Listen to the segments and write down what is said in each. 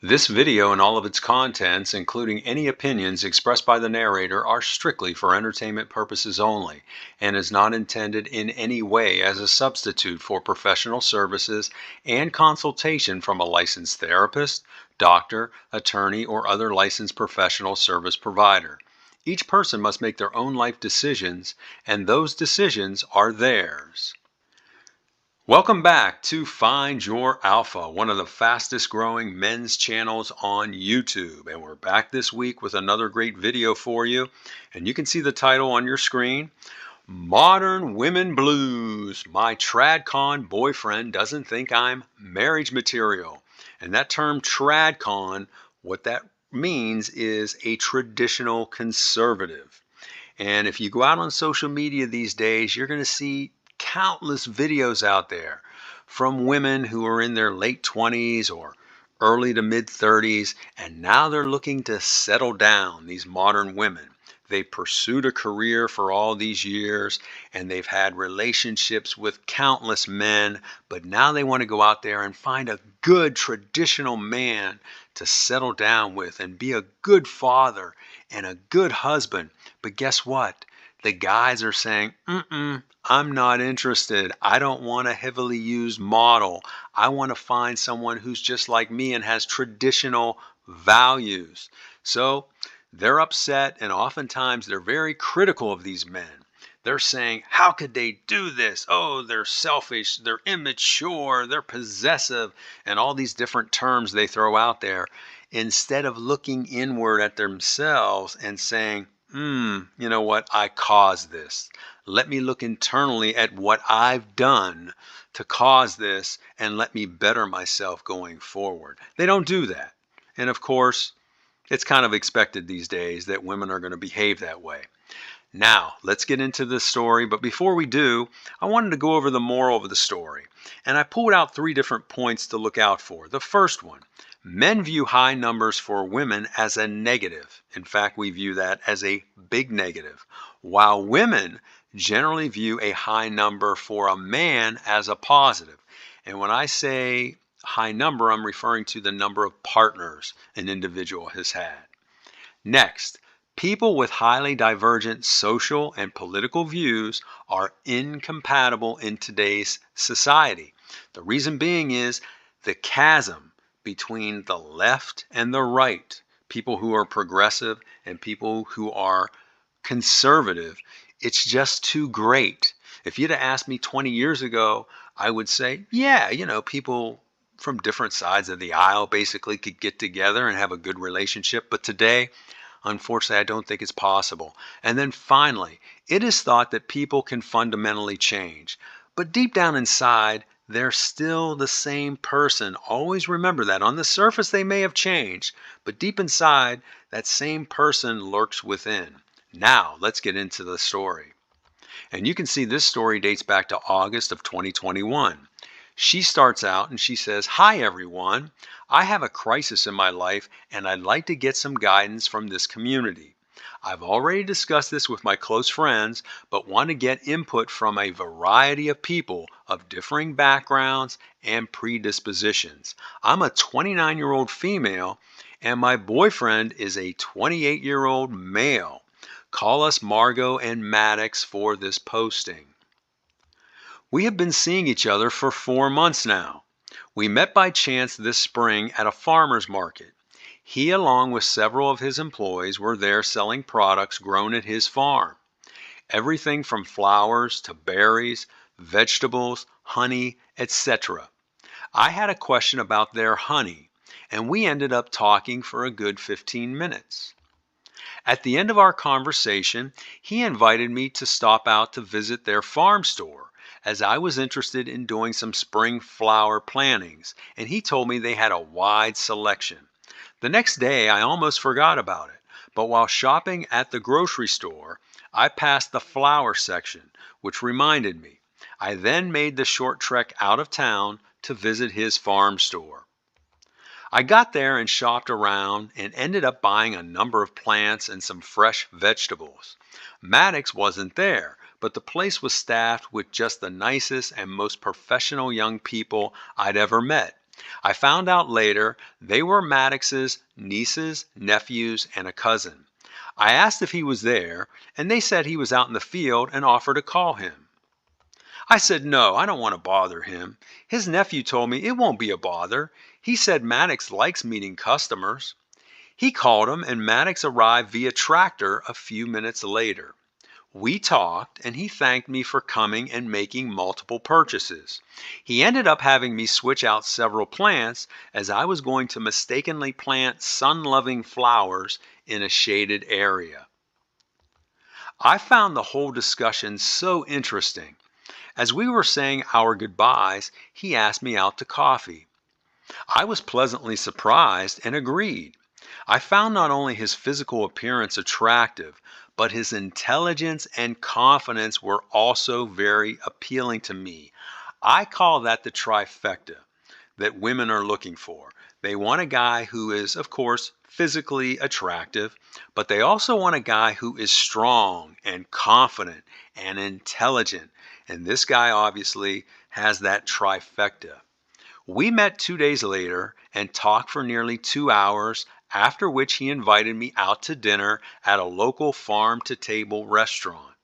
This video and all of its contents, including any opinions expressed by the narrator, are strictly for entertainment purposes only and is not intended in any way as a substitute for professional services and consultation from a licensed therapist, doctor, attorney, or other licensed professional service provider. Each person must make their own life decisions, and those decisions are theirs. Welcome back to Find Your Alpha, one of the fastest growing men's channels on YouTube. And we're back this week with another great video for you. And you can see the title on your screen, Modern Women Blues. My Tradcon boyfriend doesn't think I'm marriage material. And that term Tradcon, what that means is a traditional conservative. And if you go out on social media these days, you're going to see countless videos out there from women who are in their late 20s or early to mid 30s, and now they're looking to settle down, these modern women. They pursued a career for all these years, and they've had relationships with countless men, but now they want to go out there and find a good traditional man to settle down with and be a good father and a good husband. But guess what? The guys are saying, I'm not interested. I don't want a heavily used model. I want to find someone who's just like me and has traditional values. So they're upset, and oftentimes they're very critical of these men. They're saying, how could they do this? Oh, they're selfish, they're immature, they're possessive, and all these different terms they throw out there, instead of looking inward at themselves and saying, you know what? I caused this. Let me look internally at what I've done to cause this and let me better myself going forward. They don't do that. And of course, it's kind of expected these days that women are going to behave that way. Now, let's get into this story. But before we do, I wanted to go over the moral of the story. And I pulled out 3 different points to look out for. The first one, men view high numbers for women as a negative. In fact, we view that as a big negative, while women generally view a high number for a man as a positive. And when I say high number, I'm referring to the number of partners an individual has had. Next, people with highly divergent social and political views are incompatible in today's society. The reason being is the chasm between the left and the right, people who are progressive and people who are conservative, it's just too great. If you'd have asked me 20 years ago, I would say, yeah, people from different sides of the aisle basically could get together and have a good relationship. But today, unfortunately, I don't think it's possible. And then finally, it is thought that people can fundamentally change. But deep down inside, they're still the same person. Always remember that. On the surface, they may have changed, but deep inside, that same person lurks within. Now, let's get into the story. And you can see this story dates back to August of 2021. She starts out and she says, "Hi everyone, I have a crisis in my life and I'd like to get some guidance from this community. I've already discussed this with my close friends, but want to get input from a variety of people of differing backgrounds and predispositions. I'm a 29-year-old female and my boyfriend is a 28-year-old male. Call us Margot and Maddox for this posting. We have been seeing each other for 4 months now. We met by chance this spring at a farmer's market. He, along with several of his employees, were there selling products grown at his farm. Everything from flowers to berries, vegetables, honey, etc. I had a question about their honey, and we ended up talking for a good 15 minutes. At the end of our conversation, he invited me to stop out to visit their farm store, as I was interested in doing some spring flower plantings, and he told me they had a wide selection. The next day, I almost forgot about it, but while shopping at the grocery store, I passed the flower section, which reminded me. I then made the short trek out of town to visit his farm store. I got there and shopped around and ended up buying a number of plants and some fresh vegetables. Maddox wasn't there, but the place was staffed with just the nicest and most professional young people I'd ever met. I found out later they were Maddox's nieces, nephews, and a cousin. I asked if he was there, and they said he was out in the field and offered to call him. I said, no, I don't want to bother him. His nephew told me it won't be a bother. He said Maddox likes meeting customers. He called him, and Maddox arrived via tractor a few minutes later. We talked, and he thanked me for coming and making multiple purchases. He ended up having me switch out several plants as I was going to mistakenly plant sun-loving flowers in a shaded area. I found the whole discussion so interesting. As we were saying our goodbyes, he asked me out to coffee. I was pleasantly surprised and agreed. I found not only his physical appearance attractive, but his intelligence and confidence were also very appealing to me. I call that the trifecta that women are looking for. They want a guy who is, of course, physically attractive, but they also want a guy who is strong and confident and intelligent. And this guy obviously has that trifecta. We met 2 days later and talked for nearly 2 hours, after which he invited me out to dinner at a local farm-to-table restaurant.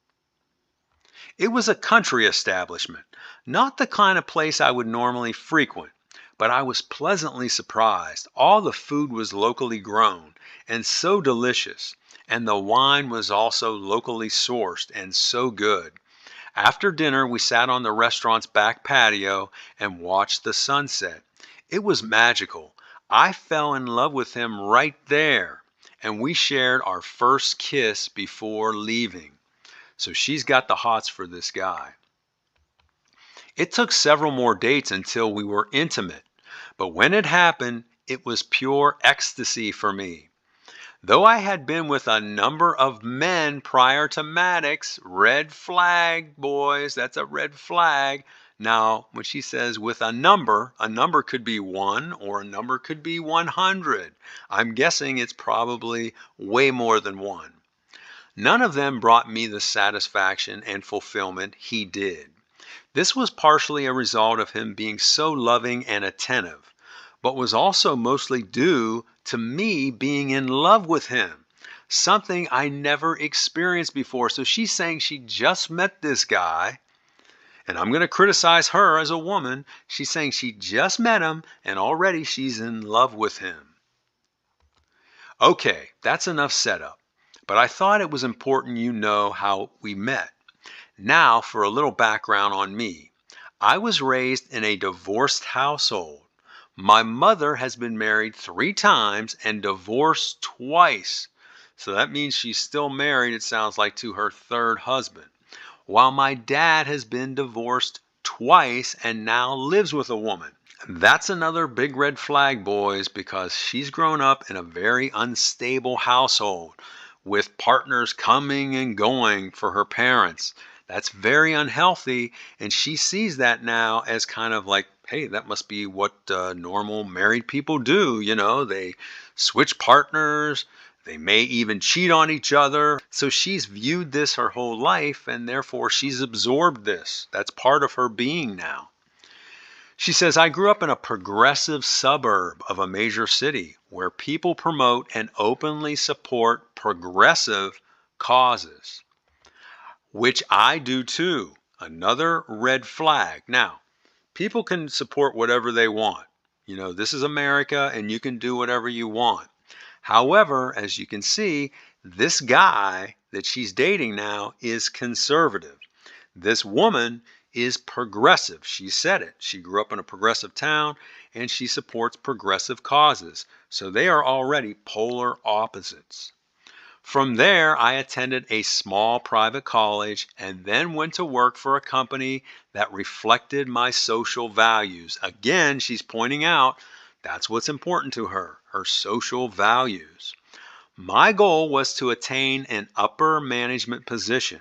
It was a country establishment, not the kind of place I would normally frequent, but I was pleasantly surprised. All the food was locally grown and so delicious, and the wine was also locally sourced and so good. After dinner, we sat on the restaurant's back patio and watched the sunset. It was magical. I fell in love with him right there, and we shared our first kiss before leaving. So she's got the hots for this guy. It took several more dates until we were intimate, but when it happened, it was pure ecstasy for me. Though I had been with a number of men prior to Maddox, red flag, boys, that's a red flag. Now, when she says with a number could be 1 or a number could be 100. I'm guessing it's probably way more than 1. None of them brought me the satisfaction and fulfillment he did. This was partially a result of him being so loving and attentive, but was also mostly due to me being in love with him, something I never experienced before. So she's saying she just met this guy, and I'm going to criticize her as a woman. She's saying she just met him, and already she's in love with him. Okay, that's enough setup, but I thought it was important you know how we met. Now for a little background on me. I was raised in a divorced household. My mother has been married 3 times and divorced twice. So that means she's still married, it sounds like, to her 3rd husband. While my dad has been divorced twice and now lives with a woman. That's another big red flag, boys, because she's grown up in a very unstable household with partners coming and going for her parents. That's very unhealthy, and she sees that now as kind of like, hey, that must be what normal married people do. You know, they switch partners, they may even cheat on each other. So she's viewed this her whole life, and therefore she's absorbed this. That's part of her being now. She says, I grew up in a progressive suburb of a major city where people promote and openly support progressive causes, which I do too. Another red flag. Now, people can support whatever they want. You know, this is America and you can do whatever you want. However, as you can see, this guy that she's dating now is conservative. This woman is progressive. She said it. She grew up in a progressive town and she supports progressive causes. So they are already polar opposites. From there, I attended a small private college and then went to work for a company that reflected my social values. Again, she's pointing out that's what's important to her, her social values. My goal was to attain an upper management position,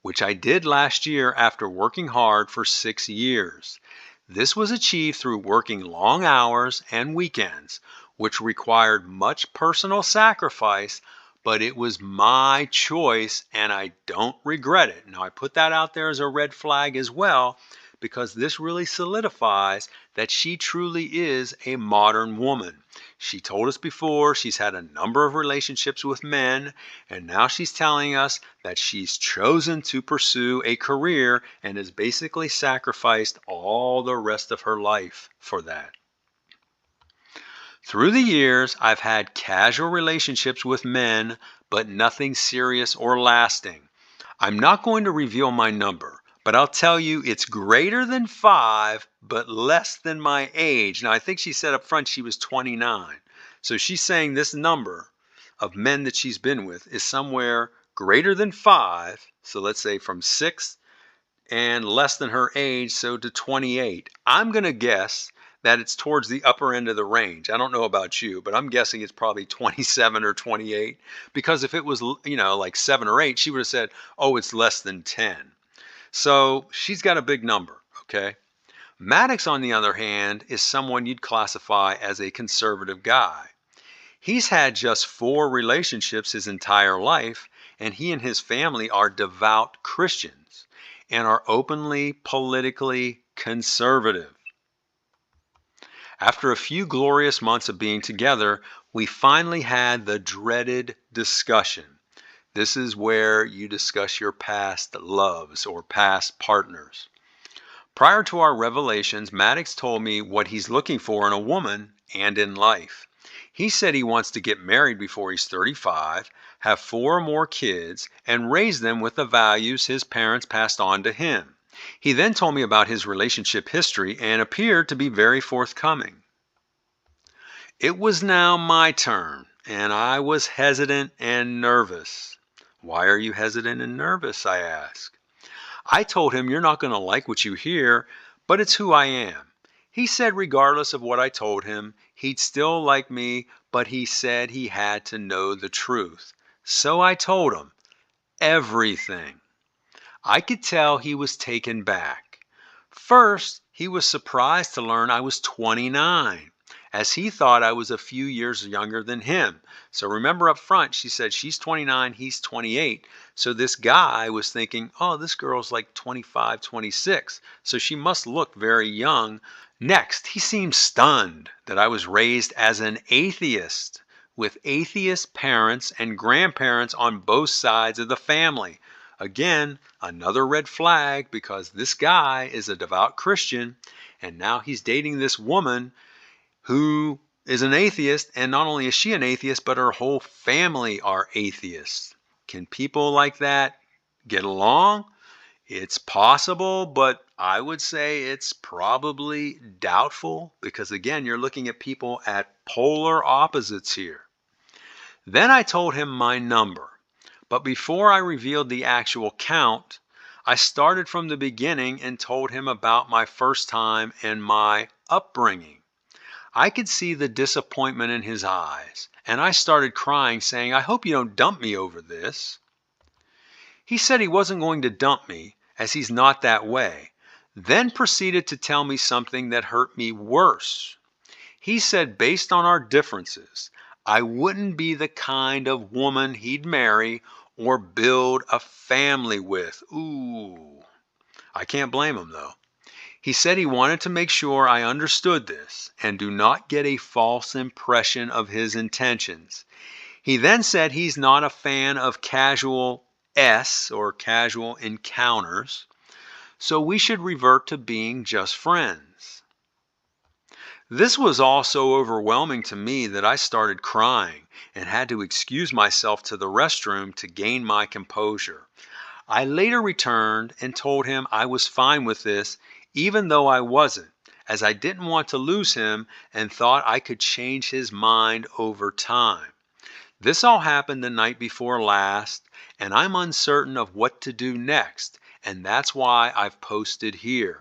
which I did last year after working hard for 6 years. This was achieved through working long hours and weekends, which required much personal sacrifice, but it was my choice and I don't regret it. Now, I put that out there as a red flag as well, because this really solidifies that she truly is a modern woman. She told us before she's had a number of relationships with men, and now she's telling us that she's chosen to pursue a career and has basically sacrificed all the rest of her life for that. Through the years, I've had casual relationships with men, but nothing serious or lasting. I'm not going to reveal my number, but I'll tell you it's greater than 5, but less than my age. Now, I think she said up front she was 29. So she's saying this number of men that she's been with is somewhere greater than 5. So let's say from 6 and less than her age, so to 28. I'm going to guess that it's towards the upper end of the range. I don't know about you, but I'm guessing it's probably 27 or 28, because if it was, like 7 or 8, she would have said, oh, it's less than 10. So she's got a big number, okay? Maddox, on the other hand, is someone you'd classify as a conservative guy. He's had just 4 relationships his entire life, and he and his family are devout Christians and are openly politically conservative. After a few glorious months of being together, we finally had the dreaded discussion. This is where you discuss your past loves or past partners. Prior to our revelations, Maddox told me what he's looking for in a woman and in life. He said he wants to get married before he's 35, have 4 or more kids, and raise them with the values his parents passed on to him. He then told me about his relationship history and appeared to be very forthcoming. It was now my turn, and I was hesitant and nervous. Why are you hesitant and nervous? I asked. I told him, you're not going to like what you hear, but it's who I am. He said regardless of what I told him, he'd still like me, but he said he had to know the truth. So I told him everything. I could tell he was taken back. First, he was surprised to learn I was 29, as he thought I was a few years younger than him. So remember up front, she said she's 29, he's 28. So this guy was thinking, oh, this girl's like 25, 26. So she must look very young. Next, he seemed stunned that I was raised as an atheist, with atheist parents and grandparents on both sides of the family. Again, another red flag, because this guy is a devout Christian, and now he's dating this woman who is an atheist, and not only is she an atheist, but her whole family are atheists. Can people like that get along? It's possible, but I would say it's probably doubtful, because again, you're looking at people at polar opposites here. Then I told him my number, but before I revealed the actual count, I started from the beginning and told him about my first time and my upbringing. I could see the disappointment in his eyes, and I started crying, saying, I hope you don't dump me over this. He said he wasn't going to dump me, as he's not that way, then proceeded to tell me something that hurt me worse. He said based on our differences, I wouldn't be the kind of woman he'd marry or build a family with. Ooh, I can't blame him though. He said he wanted to make sure I understood this and do not get a false impression of his intentions. He then said he's not a fan of casual or casual encounters, so we should revert to being just friends. This was all so overwhelming to me that I started crying and had to excuse myself to the restroom to gain my composure. I later returned and told him I was fine with this, even though I wasn't, as I didn't want to lose him and thought I could change his mind over time. This all happened the night before last, and I'm uncertain of what to do next, and that's why I've posted here.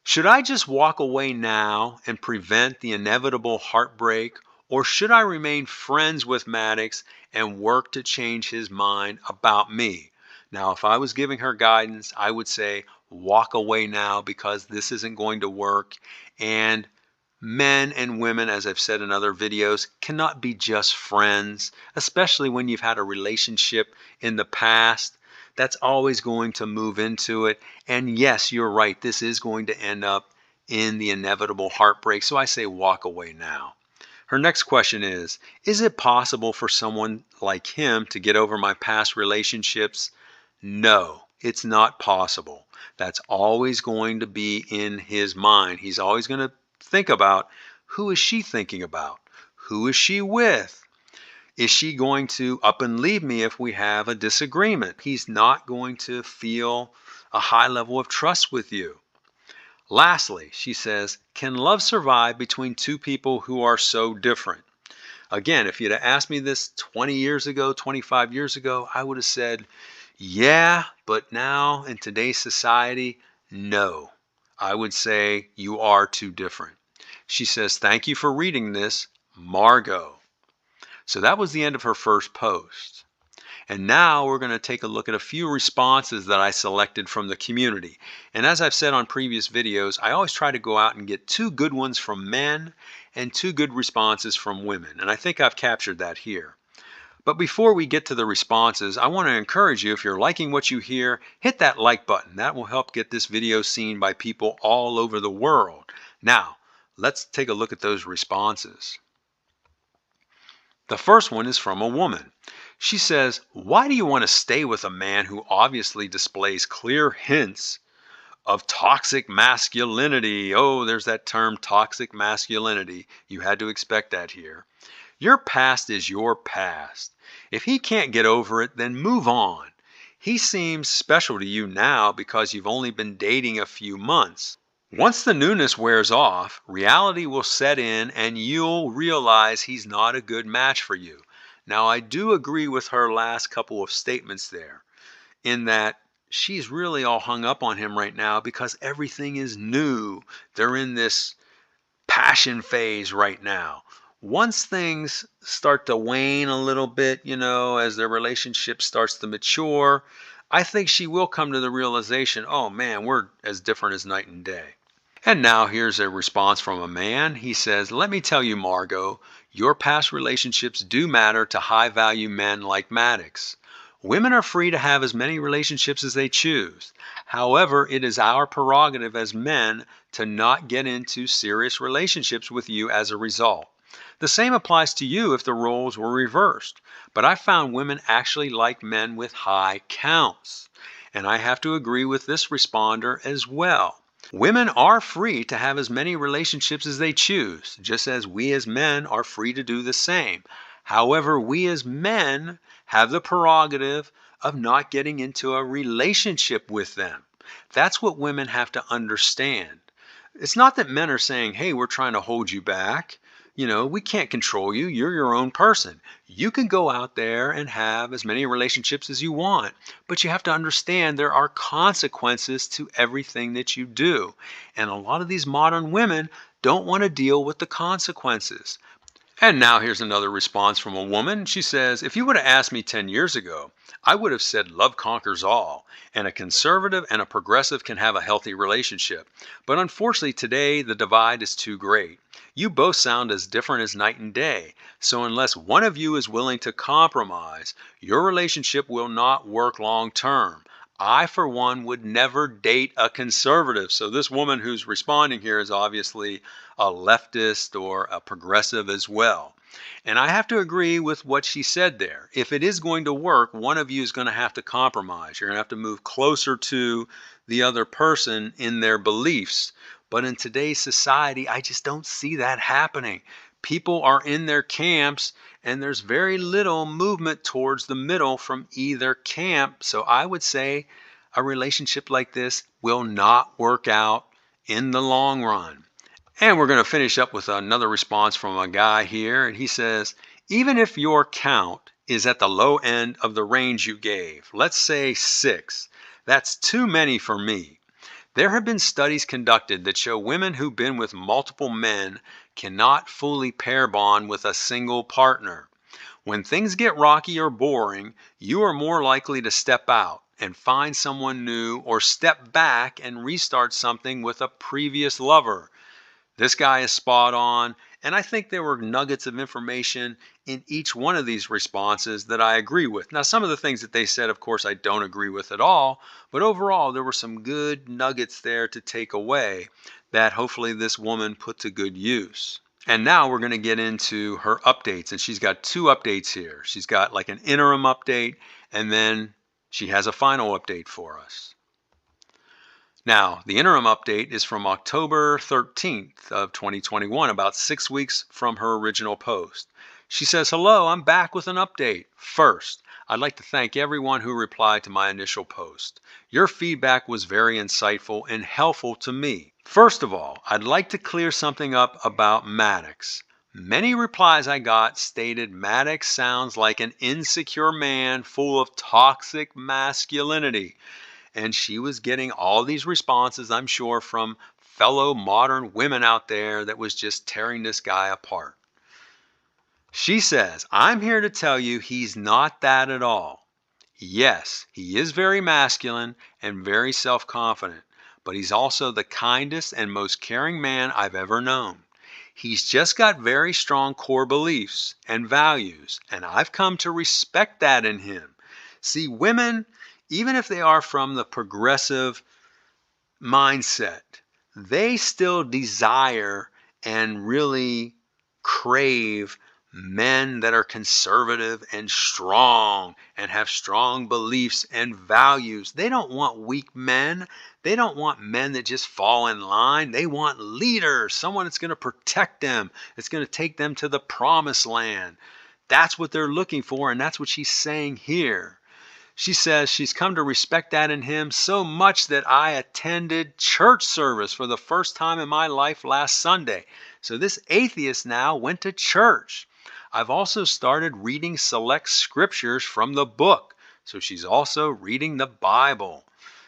Should I just walk away now and prevent the inevitable heartbreak, or should I remain friends with Maddox and work to change his mind about me? Now, if I was giving her guidance, I would say walk away now, because this isn't going to work, and men and women, as I've said in other videos, cannot be just friends, especially when you've had a relationship in the past. that's always going to move into it. And yes, you're right. This is going to end up in the inevitable heartbreak. So I say walk away now. Her next question is it possible for someone like him to get over my past relationships? No, it's not possible. That's always going to be in his mind. He's always going to think about, who is she thinking about? Who is she with? Is she going to up and leave me if we have a disagreement? He's not going to feel a high level of trust with you. Lastly, she says, can love survive between two people who are so different? Again, if you'd have asked me this 20 years ago, 25 years ago, I would have said, yeah, but now in today's society, no. I would say you are too different. She says, thank you for reading this, Margot. So that was the end of her first post. And now we're going to take a look at a few responses that I selected from the community. And as I've said on previous videos, I always try to go out and get 2 good ones from men and 2 good responses from women. And I think I've captured that here. But before we get to the responses, I want to encourage you, if you're liking what you hear, hit that like button. That will help get this video seen by people all over the world. Now, let's take a look at those responses. The first one is from a woman. She says, why do you want to stay with a man who obviously displays clear hints of toxic masculinity? Oh, there's that term, toxic masculinity. You had to expect that here. Your past is your past. If he can't get over it, then move on. He seems special to you now because you've only been dating a few months. Once the newness wears off, reality will set in and you'll realize he's not a good match for you. Now, I do agree with her last couple of statements there, in that she's really all hung up on him right now because everything is new. They're in this passion phase right now. Once things start to wane a little bit, as their relationship starts to mature, I think she will come to the realization, oh man, we're as different as night and day. And now here's a response from a man. He says, let me tell you, Margot, your past relationships do matter to high-value men like Maddox. Women are free to have as many relationships as they choose. However, it is our prerogative as men to not get into serious relationships with you as a result. The same applies to you if the roles were reversed. But I found women actually like men with high counts. And I have to agree with this responder as well. Women are free to have as many relationships as they choose, just as we as men are free to do the same. However, we as men have the prerogative of not getting into a relationship with them. That's what women have to understand. It's not that men are saying, hey, we're trying to hold you back. We can't control you. You're your own person. You can go out there and have as many relationships as you want, but you have to understand there are consequences to everything that you do. And a lot of these modern women don't want to deal with the consequences. And now here's another response from a woman. She says, if you would have asked me 10 years ago, I would have said love conquers all, and a conservative and a progressive can have a healthy relationship. But unfortunately today, the divide is too great. You both sound as different as night and day. So unless one of you is willing to compromise, your relationship will not work long term. I, for one, would never date a conservative. So this woman who's responding here is obviously a leftist or a progressive as well. And I have to agree with what she said there. If it is going to work, one of you is going to have to compromise. You're going to have to move closer to the other person in their beliefs. But in today's society, I just don't see that happening. People are in their camps and there's very little movement towards the middle from either camp. So I would say a relationship like this will not work out in the long run. And we're going to finish up with another response from a guy here. And he says, even if your count is at the low end of the range you gave, let's say 6, that's too many for me. There have been studies conducted that show women who've been with multiple men cannot fully pair bond with a single partner. When things get rocky or boring, you are more likely to step out and find someone new or step back and restart something with a previous lover. This guy is spot on, And I think there were nuggets of information in each one of these responses that I agree with. Now, some of the things that they said, of course, I don't agree with at all, but overall, there were some good nuggets there to take away that hopefully this woman put to good use. And now we're going to get into her updates, and she's got two updates here. She's got like an interim update, and then she has a final update for us. Now, the interim update is from October 13th of 2021, about 6 weeks from her original post. She says, "Hello, I'm back with an update. First, I'd like to thank everyone who replied to my initial post. Your feedback was very insightful and helpful to me. First of all, I'd like to clear something up about Maddox. Many replies I got stated Maddox sounds like an insecure man full of toxic masculinity." And she was getting all these responses, I'm sure, from fellow modern women out there that was just tearing this guy apart. She says, "I'm here to tell you he's not that at all. Yes, he is very masculine and very self-confident, but he's also the kindest and most caring man I've ever known. He's just got very strong core beliefs and values, and I've come to respect that in him." See, women, even if they are from the progressive mindset, they still desire and really crave men that are conservative and strong and have strong beliefs and values. They don't want weak men. They don't want men that just fall in line. They want leaders, someone that's going to protect them, that's going to take them to the promised land. That's what they're looking for, and that's what she's saying here. She says she's come to respect that in him so much that I attended church service for the first time in my life last Sunday. So this atheist now went to church. I've also started reading select scriptures from the book. So she's also reading the Bible.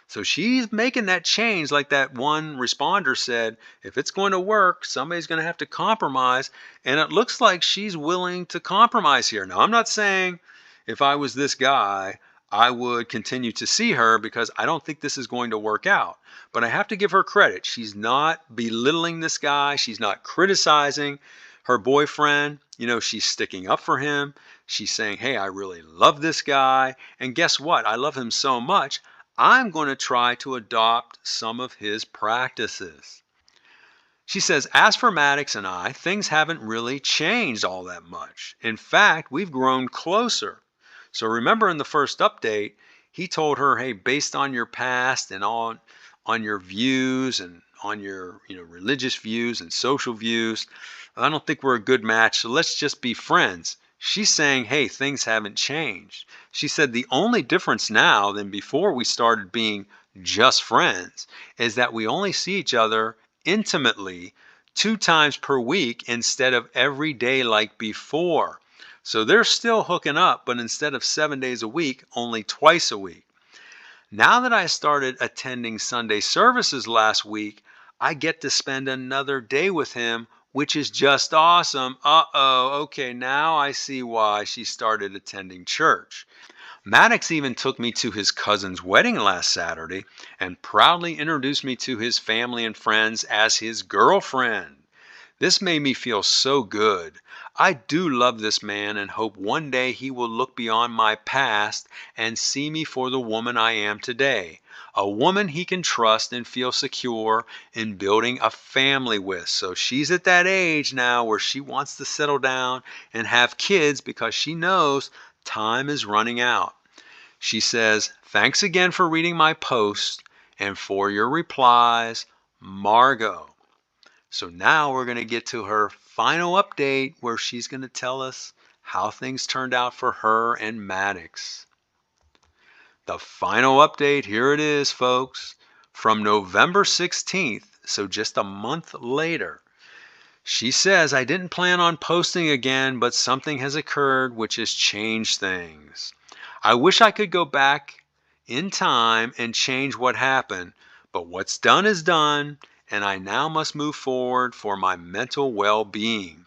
So she's making that change, like that one responder said, if it's going to work, somebody's going to have to compromise. And it looks like she's willing to compromise here. Now, I'm not saying if I was this guy, I would continue to see her, because I don't think this is going to work out. But I have to give her credit. She's not belittling this guy. She's not criticizing her boyfriend. You know, she's sticking up for him. She's saying, hey, I really love this guy. And guess what? I love him so much, I'm going to try to adopt some of his practices. She says, as for Maddox and I, things haven't really changed all that much. In fact, we've grown closer. So remember in the first update, he told her, hey, based on your past and on your views and on your religious views and social views, I don't think we're a good match, so let's just be friends. She's saying, hey, things haven't changed. She said the only difference now than before we started being just friends is that we only see each other intimately 2 times per week instead of every day like before. So they're still hooking up, but instead of 7 days a week, only twice a week. Now that I started attending Sunday services last week, I get to spend another day with him, which is just awesome. Okay, now I see why she started attending church. Maddox even took me to his cousin's wedding last Saturday and proudly introduced me to his family and friends as his girlfriend. This made me feel so good. I do love this man and hope one day he will look beyond my past and see me for the woman I am today. A woman he can trust and feel secure in building a family with. So she's at that age now where she wants to settle down and have kids because she knows time is running out. She says, thanks again for reading my post and for your replies, Margot. So now we're going to get to her final update where she's going to tell us how things turned out for her and Maddox. The final update, here it is, folks, from November 16th, so just a month later. She says, I didn't plan on posting again, but something has occurred which has changed things. I wish I could go back in time and change what happened, but what's done is done, and I now must move forward for my mental well-being.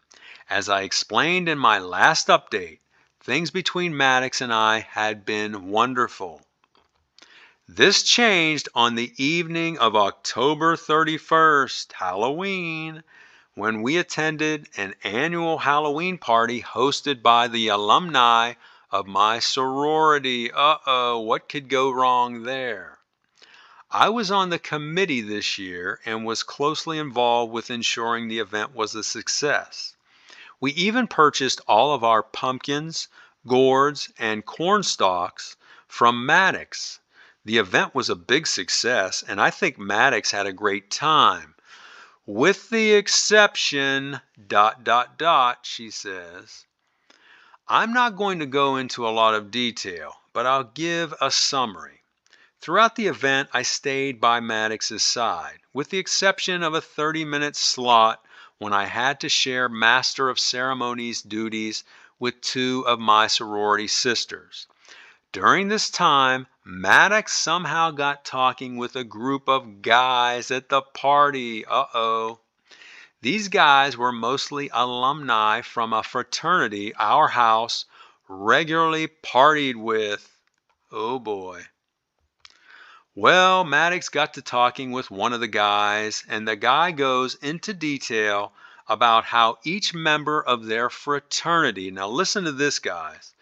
As I explained in my last update, things between Maddox and I had been wonderful. This changed on the evening of October 31st, Halloween, when we attended an annual Halloween party hosted by the alumni of my sorority. Uh-oh, what could go wrong there? I was on the committee this year and was closely involved with ensuring the event was a success. We even purchased all of our pumpkins, gourds, and corn stalks from Maddox. The event was a big success, and I think Maddox had a great time. With the exception, she says. I'm not going to go into a lot of detail, but I'll give a summary. Throughout the event, I stayed by Maddox's side, with the exception of a 30-minute slot when I had to share Master of Ceremonies duties with two of my sorority sisters. During this time, Maddox somehow got talking with a group of guys at the party. Uh-oh. These guys were mostly alumni from a fraternity our house regularly partied with. Oh boy. Well, Maddox got to talking with one of the guys, and the guy goes into detail about how each member of their fraternity, now listen to this, guys.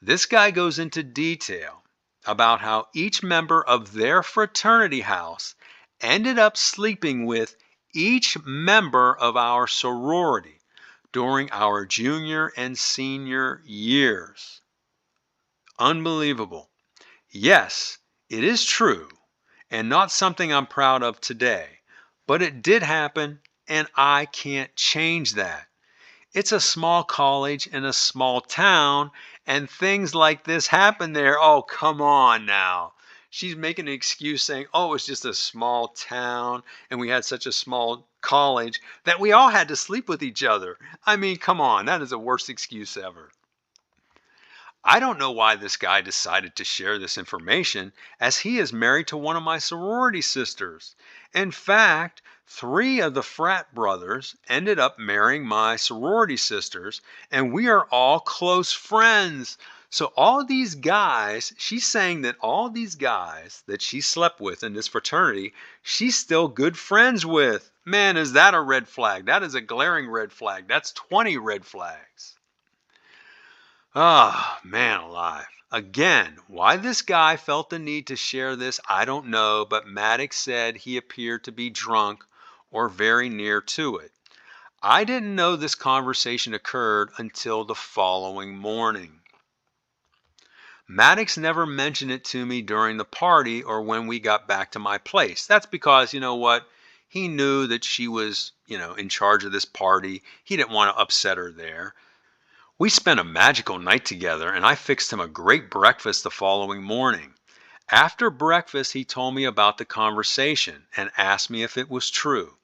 This guy goes into detail about how each member of their fraternity house ended up sleeping with each member of our sorority during our junior and senior years. Unbelievable. Yes, it is true, and not something I'm proud of today, but it did happen, and I can't change that. It's a small college in a small town, and things like this happen there. Oh, come on now. She's making an excuse saying, oh, it's just a small town, and we had such a small college that we all had to sleep with each other. I mean, come on, that is the worst excuse ever. I don't know why this guy decided to share this information, as he is married to one of my sorority sisters. In fact, 3 of the frat brothers ended up marrying my sorority sisters, and we are all close friends. So all these guys, she's saying that all these guys that she slept with in this fraternity, she's still good friends with. Man, is that a red flag? That is a glaring red flag. That's 20 red flags. Ah, man alive. Again, why this guy felt the need to share this, I don't know, but Maddox said he appeared to be drunk or very near to it. I didn't know this conversation occurred until the following morning. Maddox never mentioned it to me during the party or when we got back to my place. That's because, you know what? He knew that she was, in charge of this party. He didn't want to upset her there. We spent a magical night together, and I fixed him a great breakfast the following morning. After breakfast, he told me about the conversation and asked me if it was true.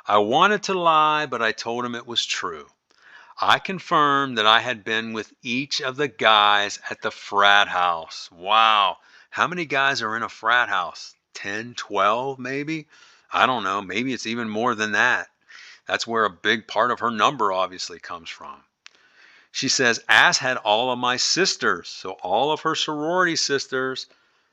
I wanted to lie, but I told him it was true. I confirmed that I had been with each of the guys at the frat house. Wow. How many guys are in a frat house? 10, 12 maybe? I don't know. Maybe it's even more than that. That's where a big part of her number obviously comes from. She says, as had all of my sisters. So all of her sorority sisters,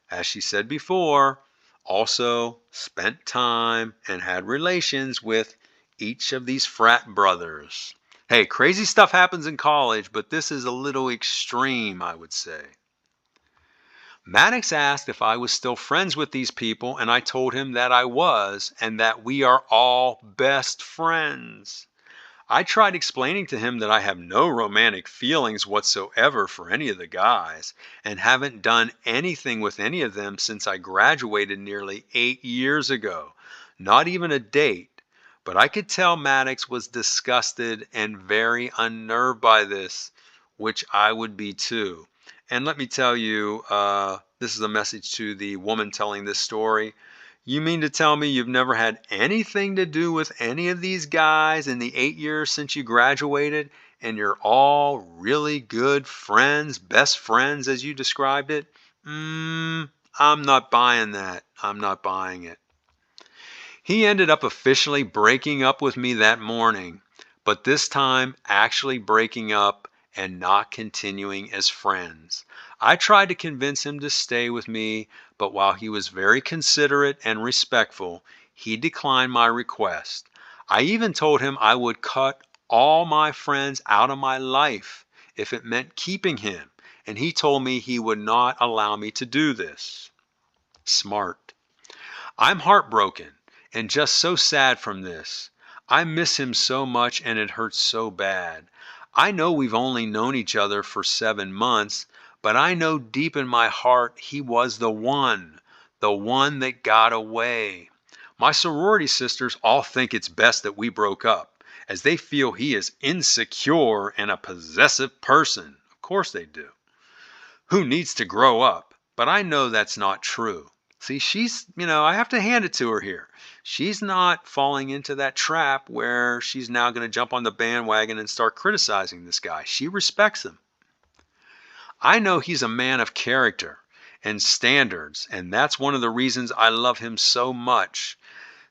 as she said before, also spent time and had relations with each of these frat brothers. Hey, crazy stuff happens in college, but this is a little extreme, I would say. Maddox asked if I was still friends with these people, and I told him that I was, and that we are all best friends. I tried explaining to him that I have no romantic feelings whatsoever for any of the guys, and haven't done anything with any of them since I graduated nearly 8 years ago. Not even a date. But I could tell Maddox was disgusted and very unnerved by this, which I would be too. And let me tell you, this is a message to the woman telling this story. You mean to tell me you've never had anything to do with any of these guys in the 8 years since you graduated, and you're all really good friends, best friends as you described it? I'm not buying that. I'm not buying it. He ended up officially breaking up with me that morning, but this time actually breaking up and not continuing as friends. I tried to convince him to stay with me, but while he was very considerate and respectful, he declined my request. I even told him I would cut all my friends out of my life if it meant keeping him, and he told me he would not allow me to do this. Smart. I'm heartbroken and just so sad from this. I miss him so much and it hurts so bad. I know we've only known each other for 7 months, but I know deep in my heart he was the one that got away. My sorority sisters all think it's best that we broke up, as they feel he is insecure and a possessive person. Of course they do. Who needs to grow up? But I know that's not true. See, I have to hand it to her here. She's not falling into that trap where she's now going to jump on the bandwagon and start criticizing this guy. She respects him. I know he's a man of character and standards, and that's one of the reasons I love him so much.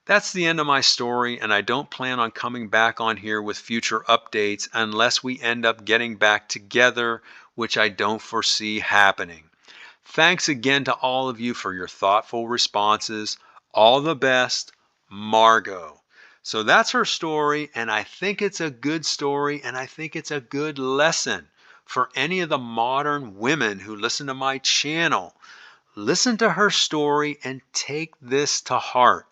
That's the end of my story, and I don't plan on coming back on here with future updates unless we end up getting back together, which I don't foresee happening. Thanks again to all of you for your thoughtful responses. All the best, Margot. So that's her story, and I think it's a good story, and I think it's a good lesson for any of the modern women who listen to my channel. Listen to her story and take this to heart.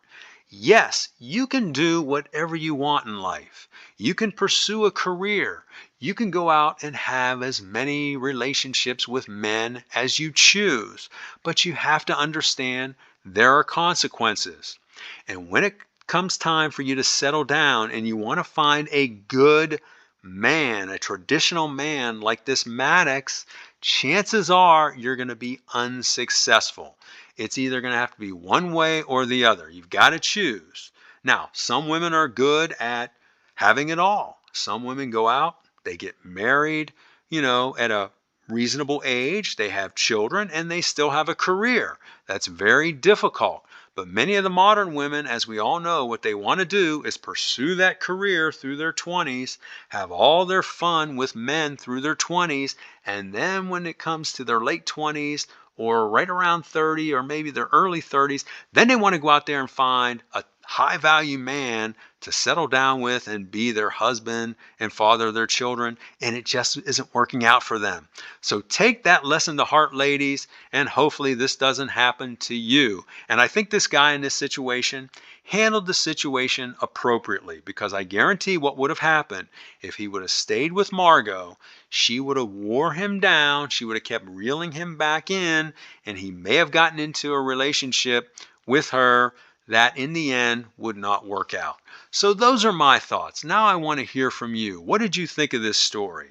Yes, you can do whatever you want in life. You can pursue a career. You can go out and have as many relationships with men as you choose. But you have to understand there are consequences. And when it comes time for you to settle down and you want to find a good man, a traditional man like this Maddox, chances are you're going to be unsuccessful. It's either going to have to be one way or the other. You've got to choose. Now, some women are good at having it all. Some women go out, they get married, at a reasonable age, they have children, and they still have a career. That's very difficult. But many of the modern women, as we all know, what they want to do is pursue that career through their 20s, have all their fun with men through their 20s, and then when it comes to their late 20s or right around 30 or maybe their early 30s, then they want to go out there and find a high value man to settle down with and be their husband and father of their children, and it just isn't working out for them. So take that lesson to heart, ladies, and hopefully this doesn't happen to you. And I think this guy in this situation handled the situation appropriately, because I guarantee what would have happened if he would have stayed with Margot, she would have wore him down, she would have kept reeling him back in, and he may have gotten into a relationship with her that in the end would not work out. So those are my thoughts. Now I want to hear from you. What did you think of this story?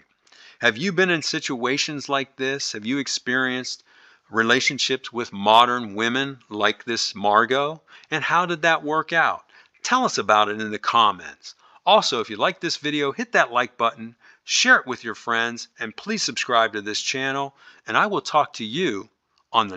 Have you been in situations like this? Have you experienced relationships with modern women like this Margot? And how did that work out? Tell us about it in the comments. Also, if you like this video, hit that like button, share it with your friends, and please subscribe to this channel. And I will talk to you on the